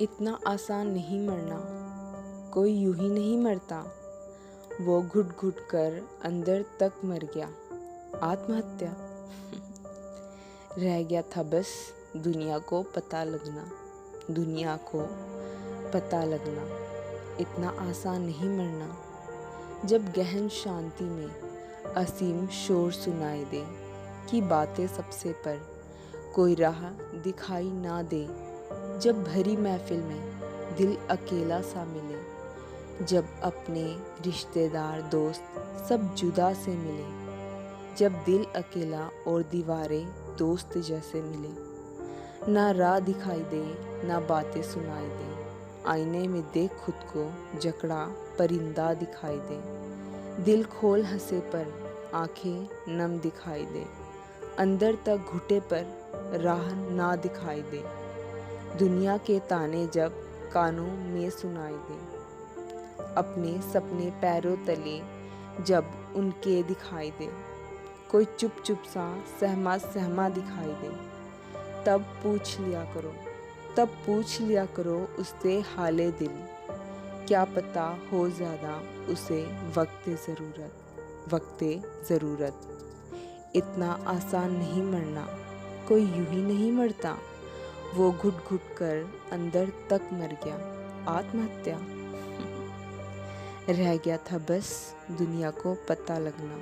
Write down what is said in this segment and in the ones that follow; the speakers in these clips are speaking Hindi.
इतना आसान नहीं मरना, कोई यूं ही नहीं मरता। वो घुट घुट कर अंदर तक मर गया, आत्महत्या। रह गया था बस दुनिया को पता लगना, दुनिया को पता लगना। इतना आसान नहीं मरना। जब गहन शांति में असीम शोर सुनाई दे कि बातें सबसे पर कोई राह दिखाई ना दे। जब भरी महफिल में दिल अकेला सा मिले, जब अपने रिश्तेदार दोस्त सब जुदा से मिले, जब दिल अकेला और दीवारें दोस्त जैसे मिले। ना राह दिखाई दे ना बातें सुनाई दे, आईने में देख खुद को जकड़ा परिंदा दिखाई दे। दिल खोल हंसे पर आंखें नम दिखाई दे, अंदर तक घुटे पर राह ना दिखाई दे। दुनिया के ताने जब कानों में सुनाई दे, अपने सपने पैरों तले जब उनके दिखाई दे। कोई चुप चुप सा सहमा सहमा दिखाई दे, तब पूछ लिया करो उससे हाले दिल। क्या पता हो ज़्यादा उसे वक्ते ज़रूरत। इतना आसान नहीं मरना, कोई यूं ही नहीं मरता। वो घुट घुट कर अंदर तक मर गया, आत्महत्या। रह गया था बस दुनिया को पता लगना,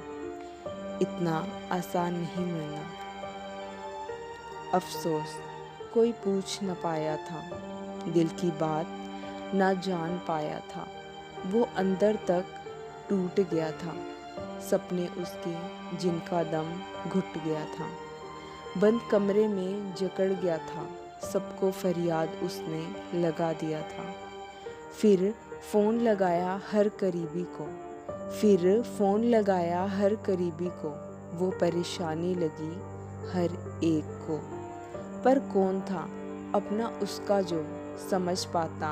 इतना आसान नहीं मरना। अफसोस कोई पूछ न पाया था, दिल की बात ना जान पाया था। वो अंदर तक टूट गया था, सपने उसके जिनका दम घुट गया था। बंद कमरे में जकड़ गया था, सबको फरियाद उसने लगा दिया था। फिर फ़ोन लगाया हर करीबी को, वो परेशानी लगी हर एक को। पर कौन था अपना उसका जो समझ पाता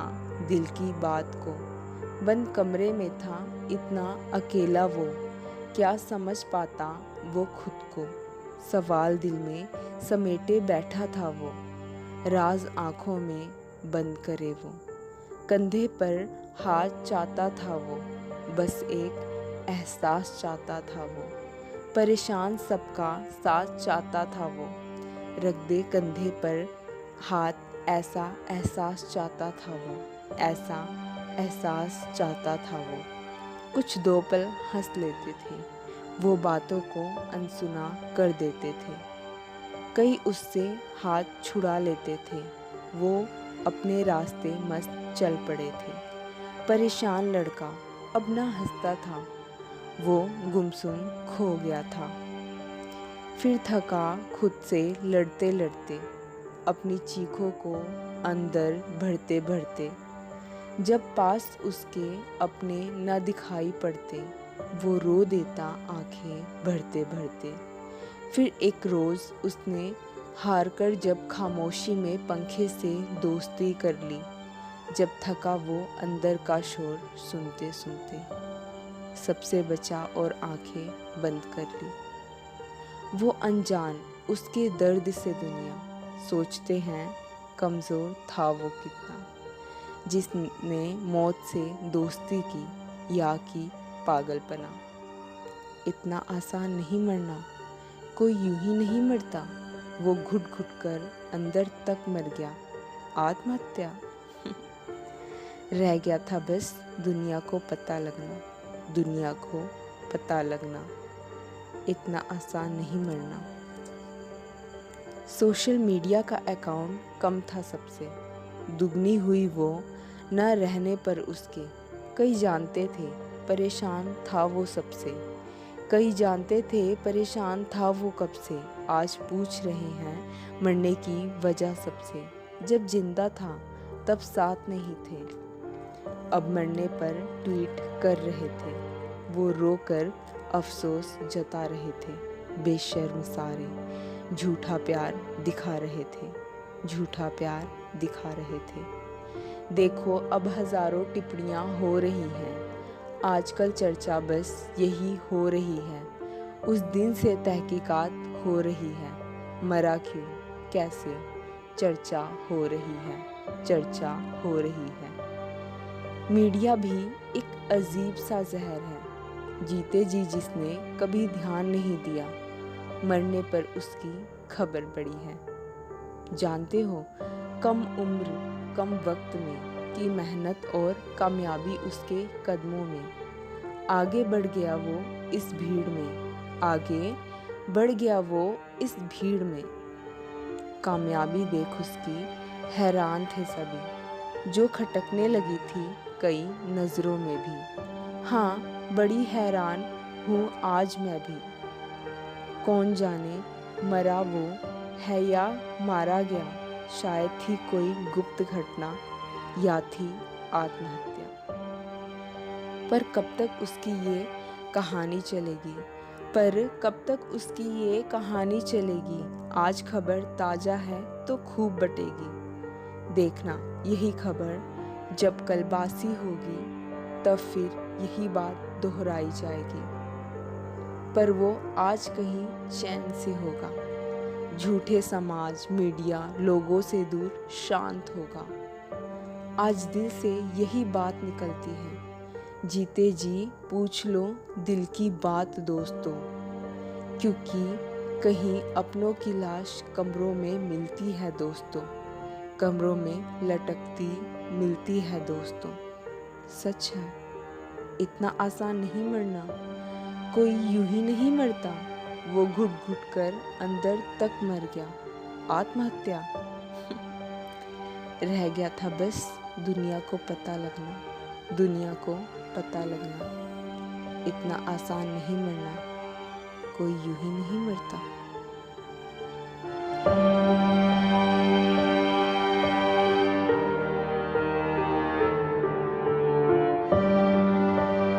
दिल की बात को। बंद कमरे में था इतना अकेला वो, क्या समझ पाता वो खुद को। सवाल दिल में समेटे बैठा था वो, राज आँखों में बंद करे वो। कंधे पर हाथ चाहता था वो, बस एक एहसास चाहता था वो। परेशान सबका साथ चाहता था वो, रख दे कंधे पर हाथ। ऐसा एहसास चाहता था वो। कुछ दो पल हंस लेते थे, वो बातों को अनसुना कर देते थे। कई उससे हाथ छुड़ा लेते थे, वो अपने रास्ते मस्त चल पड़े थे। परेशान लड़का अब ना हंसता था, वो गुमसुम खो गया था। फिर थका खुद से लड़ते लड़ते, अपनी चीखों को अंदर भरते भरते। जब पास उसके अपने न दिखाई पड़ते, वो रो देता आंखें भरते भरते। फिर एक रोज़ उसने हार कर जब खामोशी में पंखे से दोस्ती कर ली, जब थका वो अंदर का शोर सुनते सुनते, सबसे बचा और आंखें बंद कर ली। वो अनजान उसके दर्द से दुनिया, सोचते हैं कमज़ोर था वो कितना, जिसने मौत से दोस्ती की या की पागलपना। इतना आसान नहीं मरना, कोई यूं ही नहीं मरता। वो घुट घुट कर अंदर तक मर गया, आत्महत्या। रह गया था बस दुनिया को पता लगना, इतना आसान नहीं मरना। सोशल मीडिया का अकाउंट कम था सबसे, दुगनी हुई वो न रहने पर उसके। कई जानते थे परेशान था वो सबसे, कई जानते थे परेशान था वो कब से। आज पूछ रहे हैं मरने की वजह सबसे। जब जिंदा था तब साथ नहीं थे, अब मरने पर ट्वीट कर रहे थे। वो रो कर अफसोस जता रहे थे, बेशर्म सारे झूठा प्यार दिखा रहे थे। देखो अब हजारों टिप्पणियाँ हो रही हैं, आजकल चर्चा बस यही हो रही है। उस दिन से तहकीकात हो रही है, मरा क्यों कैसे चर्चा हो रही है। चर्चा हो रही है। मीडिया भी एक अजीब सा जहर है। जीते जी जिसने कभी ध्यान नहीं दिया, मरने पर उसकी खबर पड़ी है। जानते हो, कम उम्र कम वक्त में की मेहनत और कामयाबी उसके कदमों में। आगे बढ़ गया वो इस भीड़ में, आगे बढ़ गया वो इस भीड़ में। कामयाबी देख उसकी हैरान थे सभी, जो खटकने लगी थी कई नज़रों में भी। हाँ, बड़ी हैरान हूँ आज मैं भी। कौन जाने मरा वो है या मारा गया, शायद थी कोई गुप्त घटना या थी आत्महत्या। पर कब तक उसकी ये कहानी चलेगी, पर कब तक उसकी ये कहानी चलेगी। आज खबर ताज़ा है तो खूब बटेगी। देखना यही खबर जब कल बासी होगी, तब फिर यही बात दोहराई जाएगी। पर वो आज कहीं चैन से होगा, झूठे समाज, मीडिया, लोगों से दूर शांत होगा। आज दिल से यही बात निकलती है, जीते जी पूछ लो दिल की बात दोस्तों। क्योंकि कहीं अपनों की लाश कमरों में मिलती है दोस्तों, कमरों में लटकती मिलती है दोस्तों। सच है, इतना आसान नहीं मरना, कोई यूं ही नहीं मरता। वो घुट घुट कर अंदर तक मर गया, आत्महत्या। रह गया था बस दुनिया को पता लगना, दुनिया को पता लगना। इतना आसान नहीं मरना, कोई यूं ही नहीं मरता।